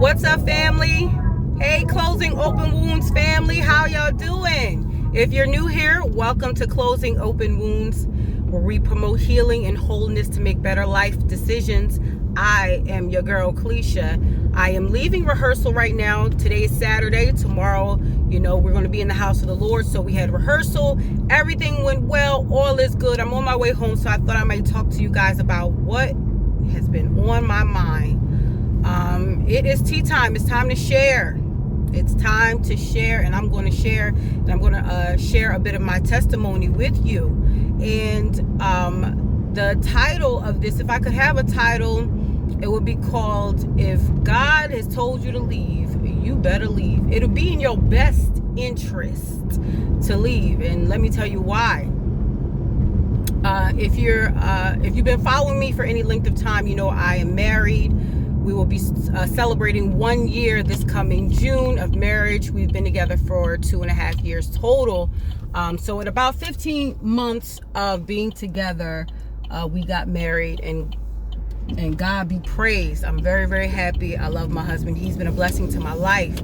What's up, family? Hey, Closing Open Wounds family, how y'all doing? If you're new here, welcome to Closing Open Wounds, where we promote healing and wholeness to make better life decisions. I am your girl, Kalisha. I am leaving rehearsal right now. Today is Saturday. Tomorrow, we're going to be in the house of the Lord. So we had rehearsal. Everything went well. All is good. I'm on my way home, so I thought I might talk to you guys about what has been on my mind. It is tea time. It's time to share. It's time to share, and I'm going to share. And I'm going to share a bit of my testimony with you. And the title of this, if I could have a title, it would be called, If God Has Told You to Leave, You Better Leave. It'll be in your best interest to leave, and let me tell you why. If you've been following me for any length of time, you know I am married. We will be celebrating 1 year this coming June of marriage. We've been together for 2.5 years total. So at about 15 months of being together, we got married, and God be praised. I'm very, very happy. I love my husband. He's been a blessing to my life.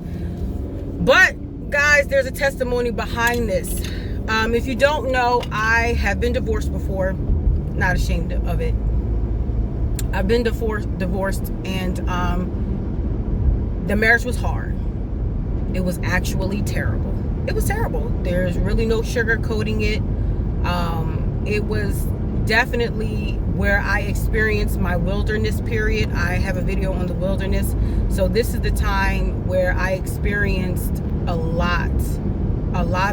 But guys, there's a testimony behind this. If you don't know, I have been divorced before. Not ashamed of it. I've been divorced, and the marriage was hard. It was actually terrible. It was terrible. There's really no sugarcoating it. It was definitely where I experienced my wilderness period. I have a video on the wilderness. So this is the time where I experienced a lot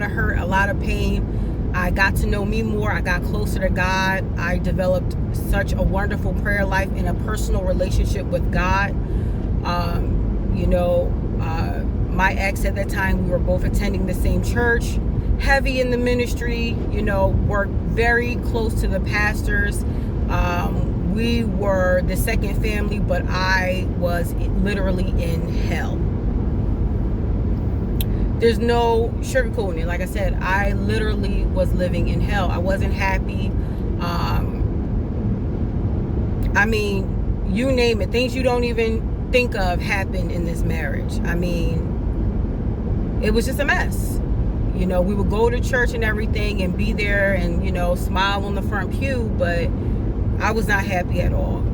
of hurt, a lot of pain. I got to know me more. I got closer to God. I developed such a wonderful prayer life and a personal relationship with God. My ex at that time, we were both attending the same church, heavy in the ministry, worked very close to the pastors. We were the second family, but I was literally in hell. There's no sugarcoating it. Like I said, I literally was living in hell. I wasn't happy. You name it. Things you don't even think of happened in this marriage. It was just a mess. We would go to church and everything and be there and, smile on the front pew, but I was not happy at all.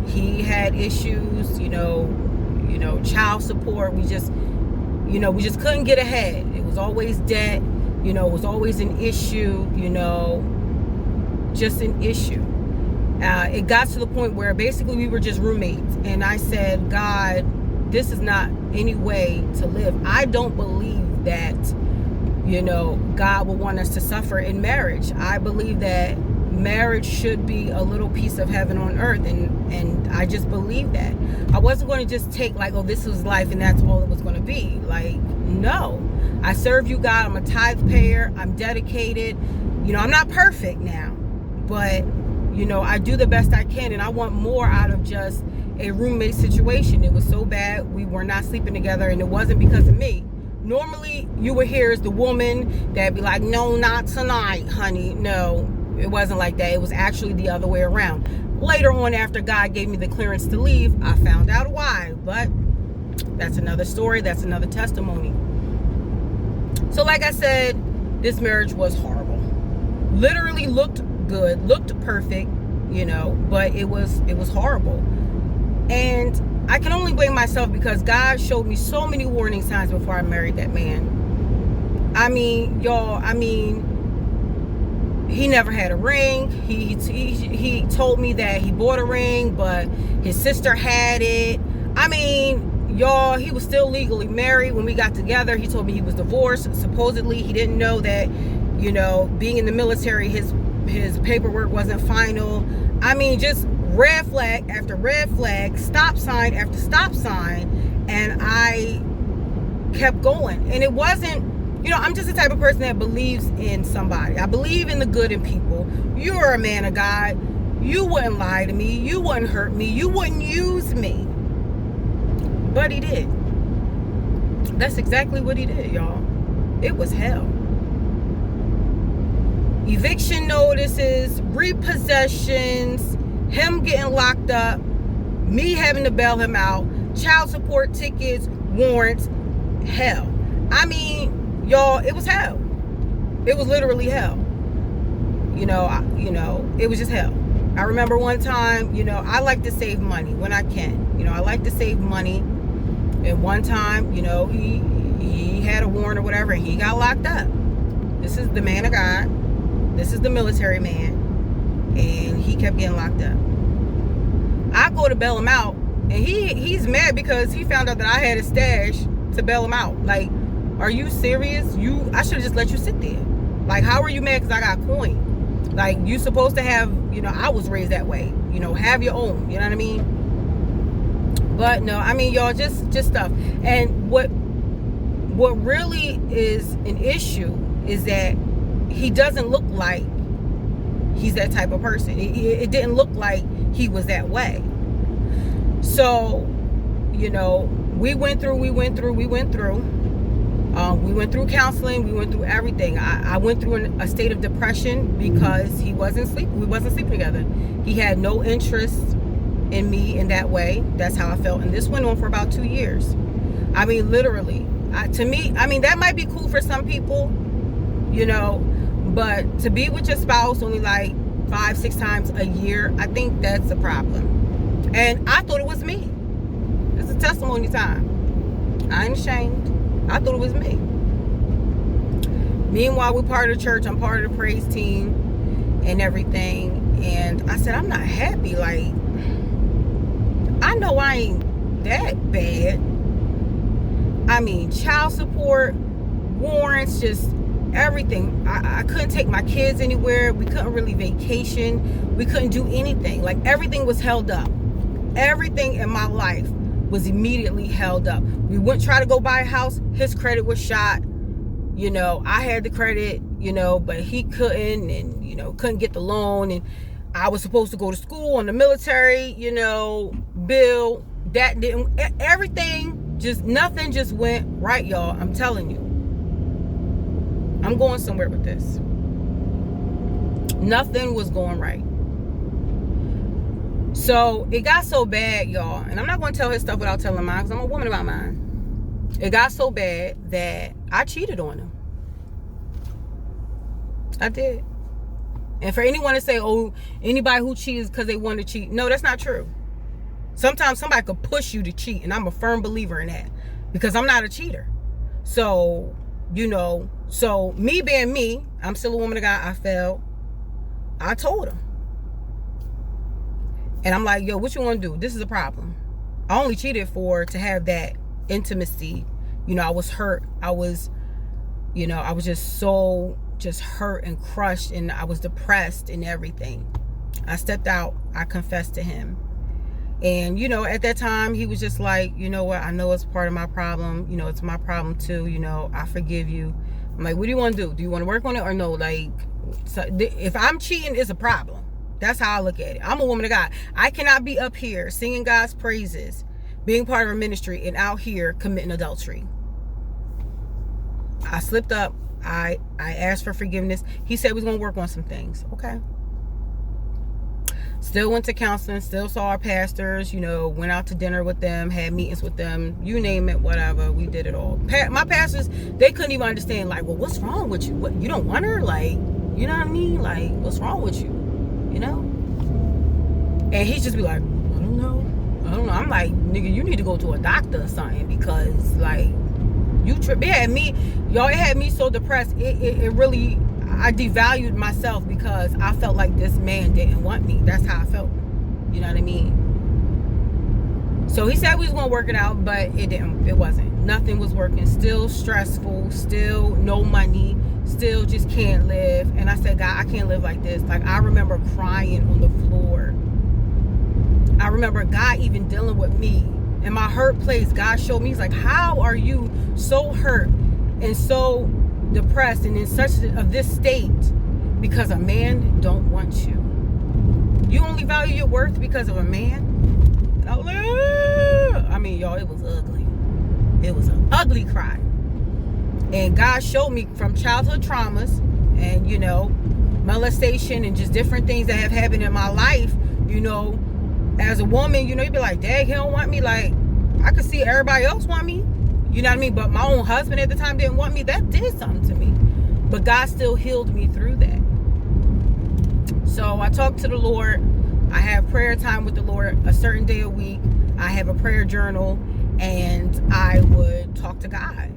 He had issues, child support. We just couldn't get ahead. It was always debt, it was always an issue, just an issue. It got to the point where basically we were just roommates. And I said, God, this is not any way to live. I don't believe that, God will want us to suffer in marriage. I believe that marriage should be a little piece of heaven on earth, and I just believe that. I wasn't going to just take this was life and that's all it was going to be. No. I serve you, God. I'm a tithe payer. I'm dedicated. I'm not perfect now, but I do the best I can, and I want more out of just a roommate situation. It was so bad. We were not sleeping together, and it wasn't because of me. Normally, you would hear as the woman that'd be like, no, not tonight, honey. No, it wasn't like that. It was actually the other way around. Later on, after God gave me the clearance to leave, I found out why. But that's another story. That's another testimony. So like I said, this marriage was horrible. Literally looked good, looked perfect, but it was horrible. And I can only blame myself because God showed me so many warning signs before I married that man. He never had a ring. He told me that he bought a ring, but his sister had it. He was still legally married when we got together. He told me he was divorced. Supposedly, he didn't know that, being in the military, his paperwork wasn't final. Just red flag after red flag, stop sign after stop sign, and I kept going. And it wasn't, I'm just the type of person that believes in somebody. I believe in the good in people. You're a man of God. You wouldn't lie to me. You wouldn't hurt me. You wouldn't use me. But he did. That's exactly what he did, y'all. It was hell. Eviction notices, repossessions, him getting locked up, me having to bail him out, child support, tickets, warrants, hell. I mean, y'all, it was hell. It was literally hell. It was just hell. I remember one time, I like to save money when I can. I like to save money. And one time, he had a warrant or whatever, and he got locked up. This is the man of God. This is the military man. And he kept getting locked up. I go to bail him out, and he's mad because he found out that I had a stash to bail him out. Like, are you serious? I should have just let you sit there. Like, how are you mad because I got coin? Like, you supposed to have, I was raised that way. Have your own. You know what I mean? But no, I mean, y'all, just stuff. And what really is an issue is that he doesn't look like he's that type of person. It didn't look like he was that way. So, we went through. We went through counseling. We went through everything. I went through a state of depression because we wasn't sleeping together. He had no interest in me in that way. That's how I felt. And this went on for about 2 years. I mean, literally. To me, I mean, that might be cool for some people, but to be with your spouse only like 5-6 times a year, I think that's a problem. And I thought it was me. It's a testimony time. I ain't ashamed. I thought it was me. Meanwhile, we're part of the church. I'm part of the praise team and everything. And I said, I'm not happy. Like, I know I ain't that bad. I mean, child support, warrants, just everything. I couldn't take my kids anywhere. We couldn't really vacation. We couldn't do anything. Like, everything was held up. Everything in my life was immediately held up. We wouldn't try to go buy a house. His credit was shot. I had the credit, but he couldn't, and, couldn't get the loan. And I was supposed to go to school on the military, bill. That didn't, everything, nothing just went right, y'all. I'm telling you. I'm going somewhere with this. Nothing was going right. So it got so bad, y'all, and I'm not going to tell his stuff without telling mine, because I'm a woman about mine. It got so bad that I cheated on him. I did. And for anyone to say, oh, anybody who cheats because they want to cheat, no, that's not true. Sometimes somebody could push you to cheat, and I'm a firm believer in that, because I'm not a cheater. So, so me being me, I'm still a woman of God. I failed. I told him. And I'm like, yo, what you want to do? This is a problem. I only cheated to have that intimacy. I was hurt. I was just so hurt and crushed, and I was depressed and everything. I stepped out. I confessed to him. And, at that time, he was just like, you know what? I know it's part of my problem. It's my problem too. I forgive you. I'm like, what do you want to do? Do you want to work on it or no? Like, so if I'm cheating, it's a problem. That's how I look at it. I'm a woman of God. I cannot be up here singing God's praises, being part of a ministry, and out here committing adultery. I slipped up. I asked for forgiveness. He said he was going to work on some things. Okay. Still went to counseling. Still saw our pastors. Went out to dinner with them. Had meetings with them. You name it, whatever. We did it all. My pastors, they couldn't even understand. Like, well, what's wrong with you? What, you don't want her? Like, you know what I mean? Like, what's wrong with you? And he'd just be like, I don't know. I'm like, nigga, you need to go to a doctor or something, because, like, you trip. It had me so depressed. It really, I devalued myself, because I felt like this man didn't want me. That's how I felt. You know what I mean? So he said we was going to work it out, but it wasn't. Nothing was working. Still stressful. Still no money. Still just can't live. And I said, God, I can't live like this. Like, I remember crying on the floor. I remember God even dealing with me in my hurt place. God showed me, he's like, how are you so hurt and so depressed and in such of this state because a man don't want you? You only value your worth because of a man? And I was like, I mean, y'all, it was ugly. It was an ugly cry. And God showed me from childhood traumas and, molestation and just different things that have happened in my life, as a woman, you be like, dang, he don't want me. Like, I could see everybody else want me. You know what I mean? But my own husband at the time didn't want me. That did something to me. But God still healed me through that. So I talked to the Lord. I have prayer time with the Lord a certain day a week. I have a prayer journal, and I would talk to God.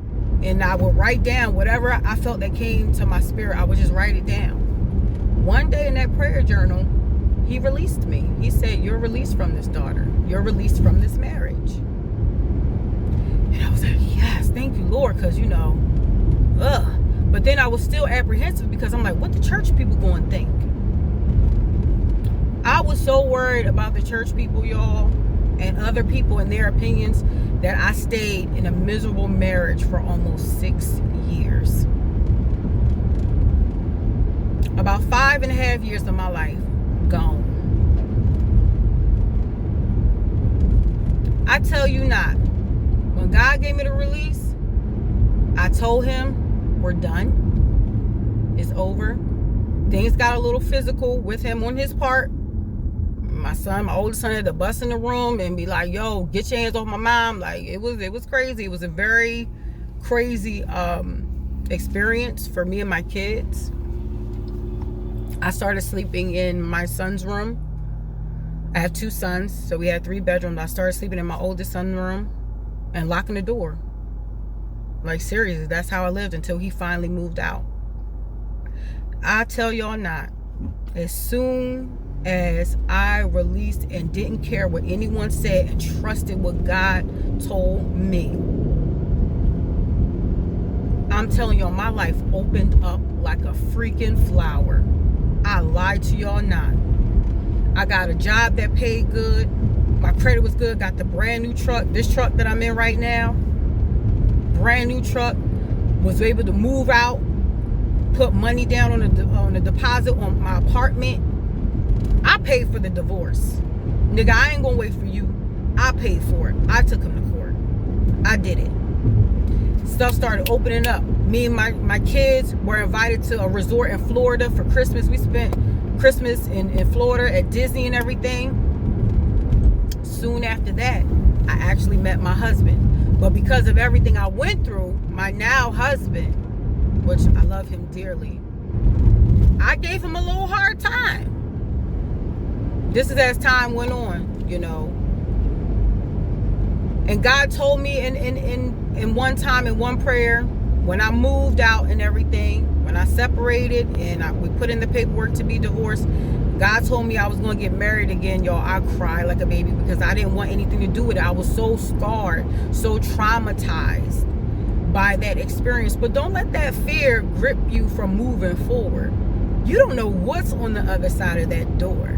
And I would write down whatever I felt that came to my spirit. I would just write it down. One day in that prayer journal, he released me. He said, you're released from this daughter. You're released from this marriage. And I was like, yes, thank you, Lord, because, But then I was still apprehensive because I'm like, what the church people going to think? I was so worried about the church people, y'all, and other people and their opinions that I stayed in a miserable marriage for almost 6 years. About 5.5 years of my life gone. I tell you not, when God gave me the release, I told him, we're done. It's over. Things got a little physical with him on his part. My oldest son, had to bust in the room and be like, yo, get your hands off my mom. Like, it was crazy. It was a very crazy experience for me and my kids. I started sleeping in my son's room. I have 2 sons, so we had 3 bedrooms. I started sleeping in my oldest son's room and locking the door. Like, seriously, that's how I lived until he finally moved out. I tell y'all not, as soon as I released and didn't care what anyone said and trusted what God told me, I'm telling y'all, my life opened up like a freaking flower. I lied to y'all not. I got a job that paid good. My credit was good. Got the brand new truck. This truck that I'm in right now, brand new truck. Was able to move out, put money down on the deposit on my apartment. I paid for the divorce. Nigga, I ain't gonna wait for you. I paid for it. I took him to court. I did it. Stuff started opening up. Me and my kids were invited to a resort in Florida for Christmas. We spent Christmas in Florida at Disney and everything. Soon after that, I actually met my husband. But because of everything I went through, my now husband, which I love him dearly, I gave him a little hard time. This is as time went on, And God told me in one time, in one prayer, when I moved out and everything, when I separated and we put in the paperwork to be divorced, God told me I was going to get married again, y'all. I cried like a baby because I didn't want anything to do with it. I was so scarred, so traumatized by that experience. But don't let that fear grip you from moving forward. You don't know what's on the other side of that door.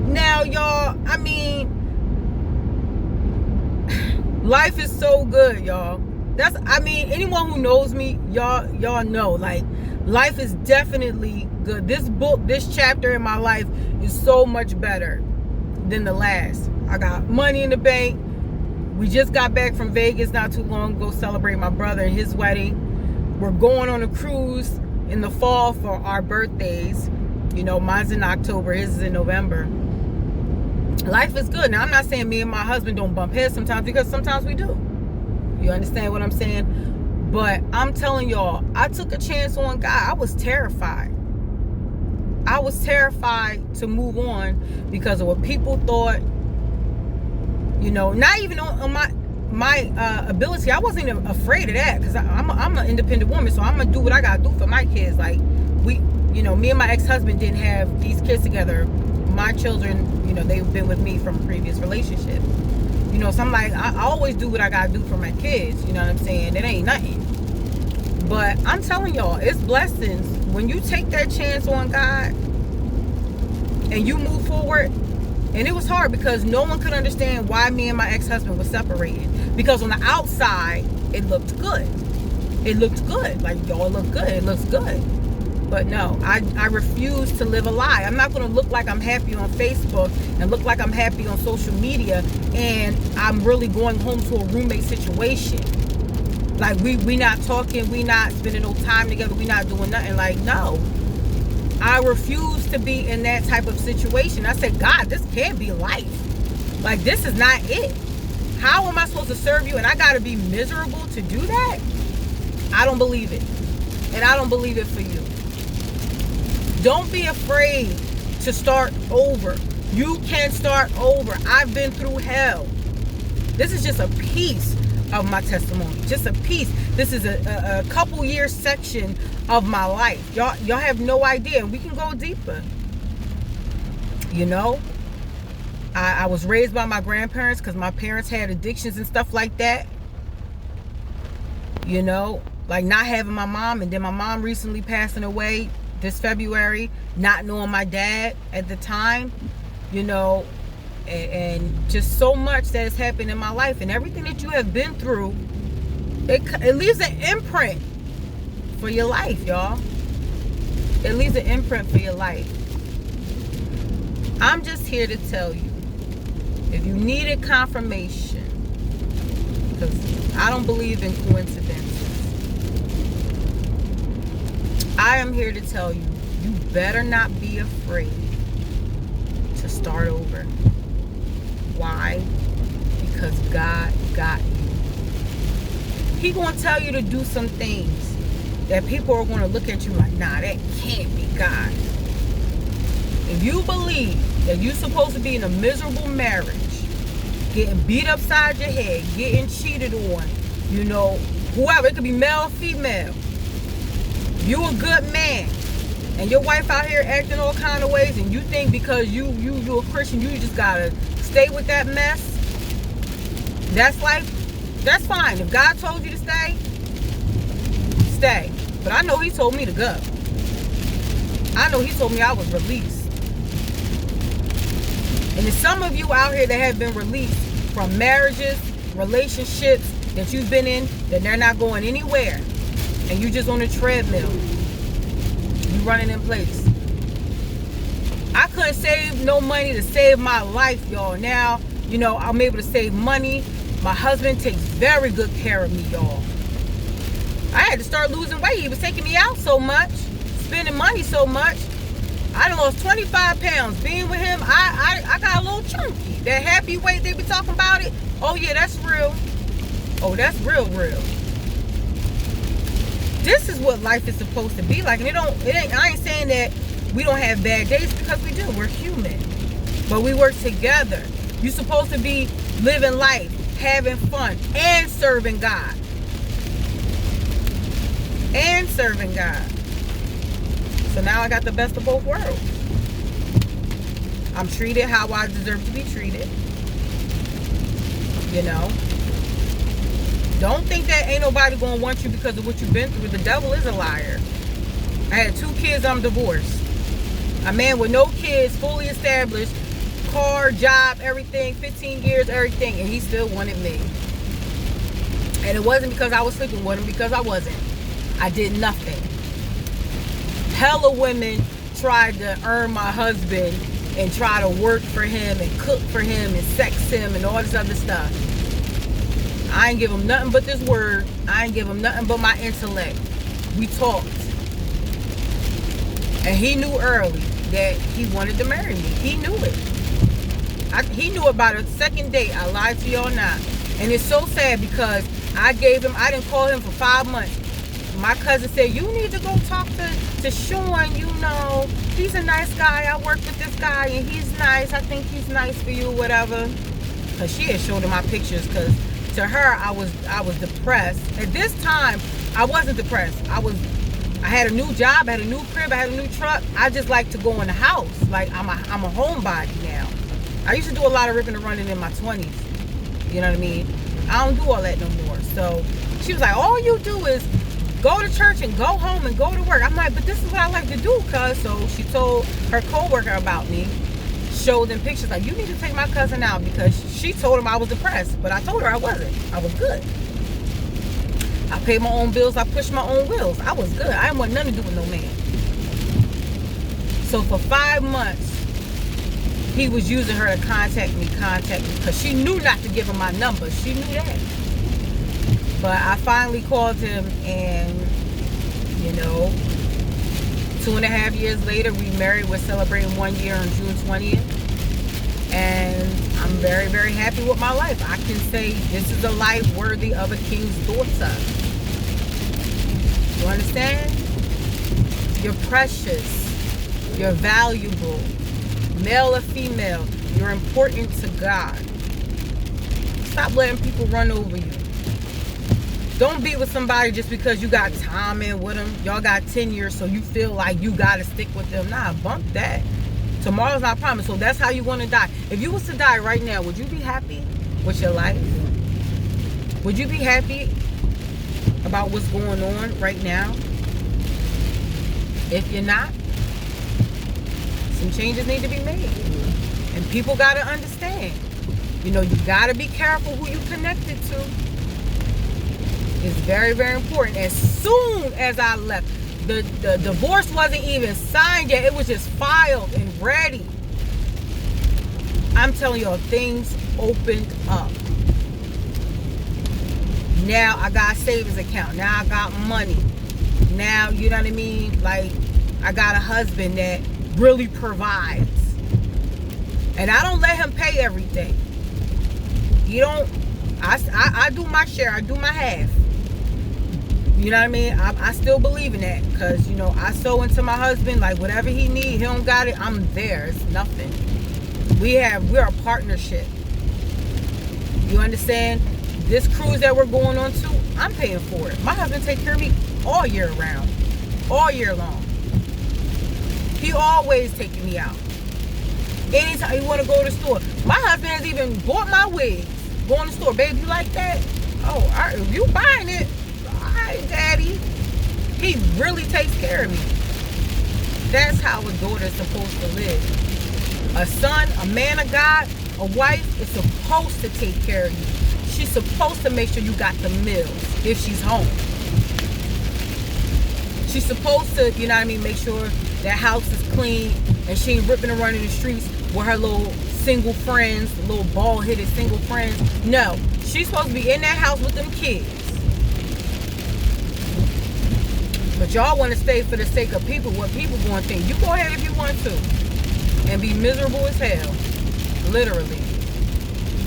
Now, y'all, I mean, life is so good, y'all. Anyone who knows me, y'all know, like, life is definitely good. This book, this chapter in my life is so much better than the last. I got money in the bank. We just got back from Vegas not too long ago, celebrate my brother and his wedding. We're going on a cruise in the fall for our birthdays. Mine's in October, his is in November. Life is good. Now, I'm not saying me and my husband don't bump heads sometimes, because sometimes we do. You understand what I'm saying? But I'm telling y'all, I took a chance on God. I was terrified. I was terrified to move on because of what people thought. Not even on my ability. I wasn't even afraid of that, because I'm an independent woman, so I'm gonna do what I gotta do for my kids. Like, me and my ex-husband didn't have these kids together. My children, they've been with me from a previous relationship. So I'm like, I always do what I gotta do for my kids. You know what I'm saying? It ain't nothing. But I'm telling y'all, it's blessings when you take that chance on God and you move forward. And it was hard because no one could understand why me and my ex-husband were separated. Because on the outside, it looked good. It looked good. Like, y'all look good. It looks good. But no, I refuse to live a lie. I'm not going to look like I'm happy on Facebook and look like I'm happy on social media, and I'm really going home to a roommate situation. Like, we not talking, we not spending no time together, we not doing nothing. Like, no. I refuse to be in that type of situation. I said, God, this can't be life. Like, this is not it. How am I supposed to serve you and I gotta be miserable to do that? I don't believe it. And I don't believe it for you. Don't be afraid to start over. You can start over. I've been through hell. This is just a piece of my testimony. Just a piece. This is a couple year section of my life. Y'all have no idea. We can go deeper. You know? I was raised by my grandparents because my parents had addictions and stuff like that. You know? Like not having my mom, and then my mom recently passing away this February, not knowing my dad at the time, you know, and just so much that has happened in my life, and everything that you have been through, it leaves an imprint for your life, y'all. It leaves an imprint for your life. I'm just here to tell you, if you needed confirmation, because I don't believe in coincidences, I am here to tell you, you better not be afraid to start over. Why? Because God got you. He gonna tell you to do some things that people are gonna look at you like, nah, that can't be God. If you believe that you're supposed to be in a miserable marriage, getting beat upside your head, getting cheated on, you know, whoever, it could be male or female, you a good man, and your wife out here acting all kind of ways, and you think because you a Christian, you just gotta stay with that mess. That's life. That's fine. If God told you to stay, stay. But I know He told me to go. I know He told me I was released. And there's some of you out here that have been released from marriages, relationships that you've been in, that they're not going anywhere. And you just on a treadmill. You running in place. I couldn't save no money to save my life, y'all. Now, you know, I'm able to save money. My husband takes very good care of me, y'all. I had to start losing weight. He was taking me out so much, spending money so much. I done lost 25 pounds. Being with him, I got a little chunky. That happy weight they be talking about it. Oh yeah, that's real. Oh, that's real. This is what life is supposed to be like. And I ain't saying that we don't have bad days, because we do. We're human. But we work together. You're supposed to be living life, having fun, and serving God. And serving God. So now I got the best of both worlds. I'm treated how I deserve to be treated. You know? Don't think that ain't nobody gonna want you because of what you've been through. The devil is a liar. I had 2 kids, I'm divorced. A man with no kids, fully established, car, job, everything, 15 years, everything, and he still wanted me. And it wasn't because I was sleeping with him, because I wasn't. I did nothing. Hella women tried to earn my husband and try to work for him and cook for him and sex him and all this other stuff. I ain't give him nothing but this word. I ain't give him nothing but my intellect. We talked. And he knew early that he wanted to marry me. He knew it. He knew about a second date. I lied to y'all not. And it's so sad because I didn't call him for 5 months. My cousin said, you need to go talk to Sean. You know, he's a nice guy. I work with this guy and he's nice. I think he's nice for you, whatever. Because she had showed him my pictures, because to her, I was depressed. At this time, I wasn't depressed. I had a new job, I had a new crib, I had a new truck. I just like to go in the house. Like, I'm a homebody now. I used to do a lot of ripping and running in my 20s. You know what I mean? I don't do all that no more. So she was like, all you do is go to church and go home and go to work. I'm like, but this is what I like to do, cuz. So she told her co-worker about me, showed them pictures, like, you need to take my cousin out, because she told him I was depressed, but I told her I wasn't. I was good. I paid my own bills. I pushed my own wheels. I was good. I didn't want nothing to do with no man. So for 5 months, he was using her to contact me, because she knew not to give him my number. She knew that. But I finally called him and, you know, 2.5 years later, we married. We're celebrating 1 year on June 20th. And I'm very, very happy with my life. I can say this is a life worthy of a king's daughter. You understand? You're precious. You're valuable. Male or female, you're important to God. Stop letting people run over you. Don't be with somebody just because you got time in with them. Y'all got 10 years, so you feel like you got to stick with them. Nah, bump that. Tomorrow's not promised, so that's how you want to die. If you was to die right now, would you be happy with your life? Would you be happy about what's going on right now? If you're not, some changes need to be made. And people got to understand. You know, you got to be careful who you connected to. It's very, very important. As soon as I left, the divorce wasn't even signed yet. It was just filed and ready. I'm telling y'all, things opened up. Now I got a savings account. Now I got money. Now, you know what I mean? Like, I got a husband that really provides. And I don't let him pay everything. You don't. I do my share. I do my half. You know what I mean? I still believe in that, because, you know, I sow into my husband. Like, whatever he needs, he don't got it, I'm there. It's nothing. We're a partnership. You understand? This cruise that we're going on to, I'm paying for it. My husband takes care of me all year round, all year long. He always taking me out. Anytime you want to go to the store. My husband has even bought my wigs. Going to the store. Babe, you like that? Oh, all right, if you buying it, all right, daddy. He really takes care of me. That's how a daughter is supposed to live. A son, a man of God, a wife is supposed to take care of you. She's supposed to make sure you got the meals if she's home. She's supposed to, you know what I mean, make sure that house is clean and she ain't ripping around in the streets with her little single friends, little bald-headed single friends. No, she's supposed to be in that house with them kids. But y'all want to stay for the sake of people, what people going to think. You go ahead if you want to. And be miserable as hell. Literally.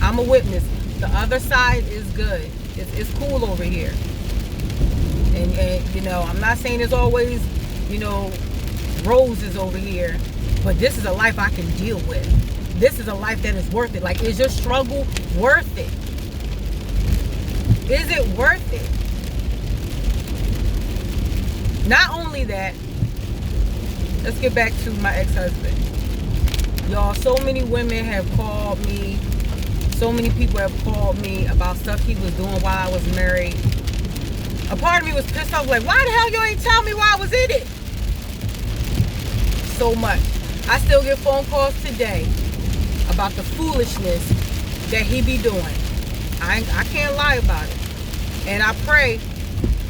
I'm a witness. The other side is good. It's cool over here. And you know, I'm not saying there's always, you know, roses over here. But this is a life I can deal with. This is a life that is worth it. Like, is your struggle worth it? Is it worth it? Not only that, let's get back to my ex-husband. Y'all, so many women have called me. So many people have called me about stuff he was doing while I was married. A part of me was pissed off, like, why the hell you ain't tell me while I was in it? So much. I still get phone calls today about the foolishness that he be doing. I can't lie about it. And I pray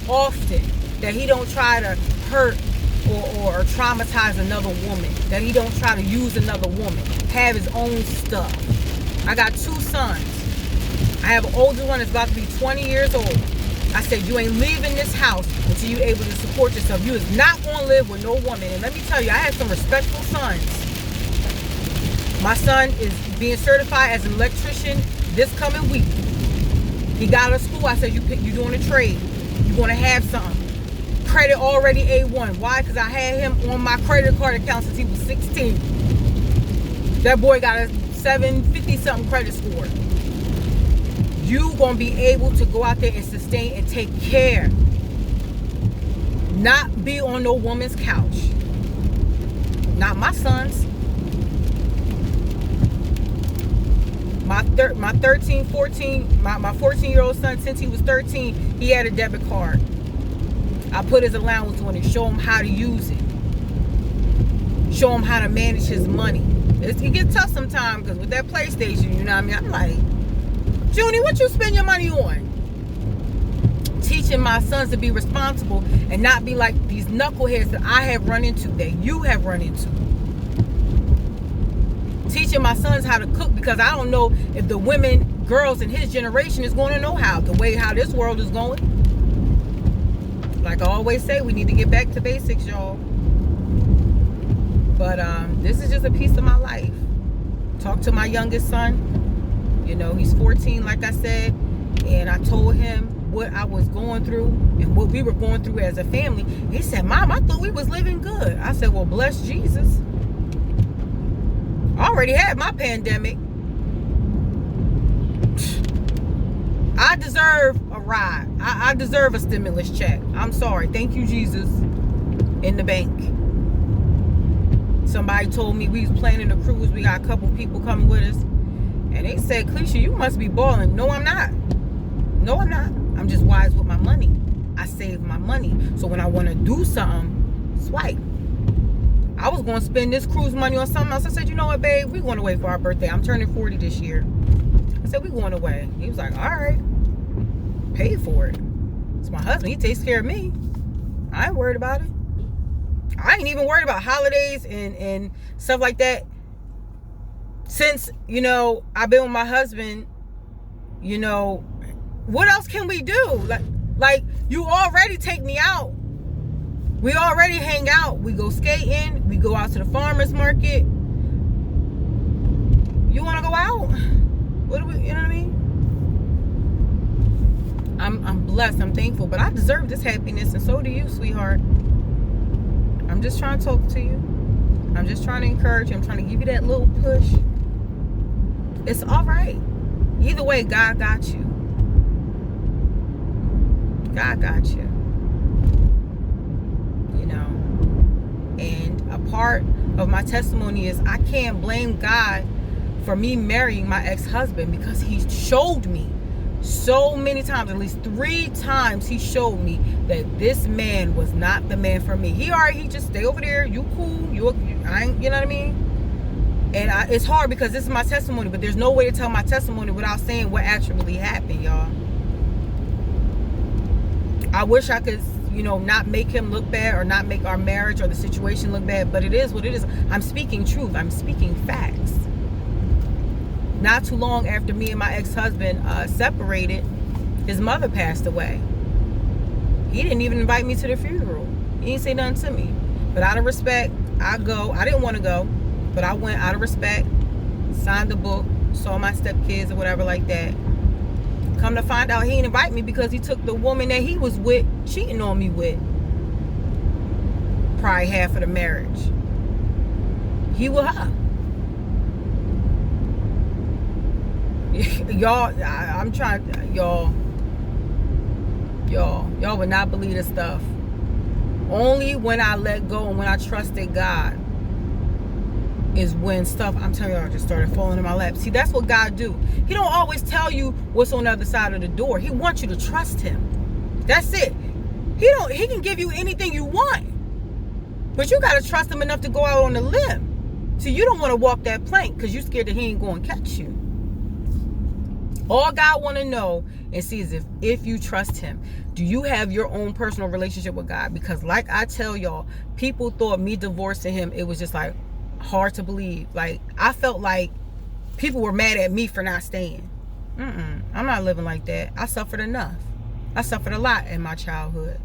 often that he don't try to hurt or traumatize another woman. That he don't try to use another woman. Have his own stuff. I got 2 sons. I have an older one that's about to be 20 years old. I said, you ain't leaving this house until you're able to support yourself. You is not going to live with no woman. And let me tell you, I have some respectful sons. My son is being certified as an electrician this coming week. He got out of school. I said, you're doing a trade. You're going to have something. Credit already A1. Why? Because I had him on my credit card account since he was 16. That boy got a 750-something credit score. You going to be able to go out there and sustain and take care. Not be on no woman's couch. Not my sons. My 14-year-old son, since he was 13, he had a debit card. I put his allowance on it, show him how to use it. Show him how to manage his money. It gets tough sometimes, because with that PlayStation, you know what I mean? I'm like, Junie, what you spend your money on? Teaching my sons to be responsible and not be like these knuckleheads that I have run into, that you have run into. Teaching my sons how to cook, because I don't know if the women, girls in his generation is going to know how this world is going. Like I always say, we need to get back to basics, y'all. But this is just a piece of my life. Talk to my youngest son. You know, he's 14, like I said, and I told him what I was going through and what we were going through as a family. He said, Mom, I thought we was living good. I said, well, bless Jesus. I already had my pandemic. I deserve a ride. I deserve a stimulus check. I'm sorry. Thank you, Jesus. In the bank. Somebody told me we was planning a cruise. We got a couple people coming with us. And they said, Cleisha, you must be balling. No, I'm not. No, I'm not. I'm just wise with my money. I save my money. So when I want to do something, swipe. I was going to spend this cruise money on something else. I said, you know what, babe? We're going away for our birthday. I'm turning 40 this year. I said, we're going away. He was like, all right. Pay for it. It's my husband. He takes care of me. I ain't worried about it. I ain't even worried about holidays and stuff like that. Since, you know, I've been with my husband, you know, what else can we do? Like you already take me out. We already hang out. We go skating. We go out to the farmer's market. You want to go out? What do we, you know what I mean? I'm blessed. I'm thankful. But I deserve this happiness, and so do you, sweetheart. I'm just trying to talk to you. I'm just trying to encourage you. I'm trying to give you that little push. It's all right. Either way, God got you. God got you. You know. And a part of my testimony is I can't blame God for me marrying my ex-husband, because he showed me so many times, at least 3 times, he showed me that this man was not the man for me. He just stay over there. You cool. I ain't, you know what I mean? And it's hard because this is my testimony, but there's no way to tell my testimony without saying what actually happened, y'all. I wish I could, you know, not make him look bad or not make our marriage or the situation look bad, but it is what it is. I'm speaking truth. I'm speaking facts. Not too long after me and my ex-husband separated, his mother passed away. He didn't even invite me to the funeral. He didn't say nothing to me. But out of respect, I go. I didn't want to go, but I went out of respect, signed the book, saw my stepkids or whatever like that. Come to find out, he didn't invite me because he took the woman that he was with, cheating on me with, probably half of the marriage. He with her. Y'all, I'm trying, y'all would not believe this stuff. Only when I let go and when I trusted God is when stuff, I'm telling y'all, just started falling in my lap. See, that's what God do. He don't always tell you what's on the other side of the door. He wants you to trust him. That's it. He can give you anything you want, but you got to trust him enough to go out on a limb. See, you don't want to walk that plank because you're scared that he ain't going to catch you. All God want to know and see is if you trust him. Do you have your own personal relationship with God? Because like I tell y'all, people thought me divorcing him, it was just like hard to believe. Like I felt like people were mad at me for not staying. I'm not living like that. I suffered enough. I suffered a lot in my childhood.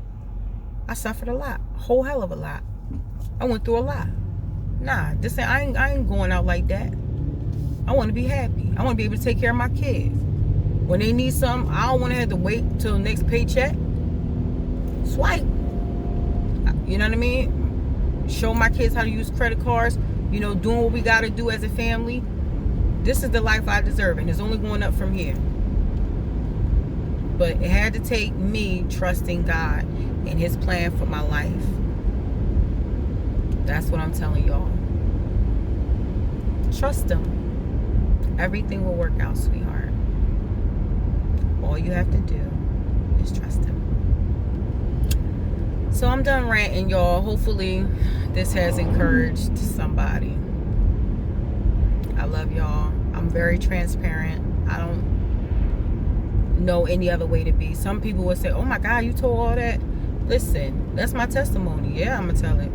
I suffered a lot. A whole hell of a lot. I went through a lot. Nah, I ain't going out like that. I want to be happy. I want to be able to take care of my kids. When they need something, I don't want to have to wait till the next paycheck. Swipe. You know what I mean? Show my kids how to use credit cards. You know, doing what we got to do as a family. This is the life I deserve, and it's only going up from here. But it had to take me trusting God and his plan for my life. That's what I'm telling y'all. Trust him. Everything will work out, sweetheart. All you have to do is trust him. So I'm done ranting, y'all. Hopefully this has encouraged somebody. I love y'all. I'm very transparent. I don't know any other way to be. Some people would say, oh my God, you told all that. Listen, that's my testimony. Yeah, I'm going to tell it.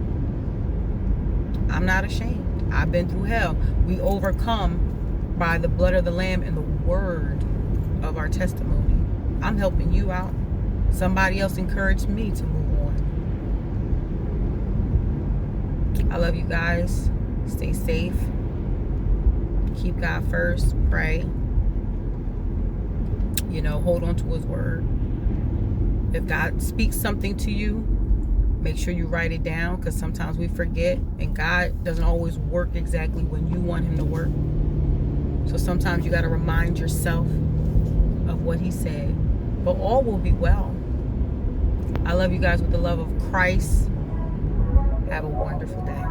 I'm not ashamed. I've been through hell. We overcome by the blood of the Lamb and the word of our testimony. I'm helping you out. Somebody else encouraged me to move on. I I love you guys. Stay safe. Keep God first. Pray. You know, hold on to his word. If God speaks something to you, make sure you write it down, because sometimes we forget, and God doesn't always work exactly when you want him to work. So sometimes you got to remind yourself of what he said. But all will be well. I love you guys with the love of Christ. Have a wonderful day.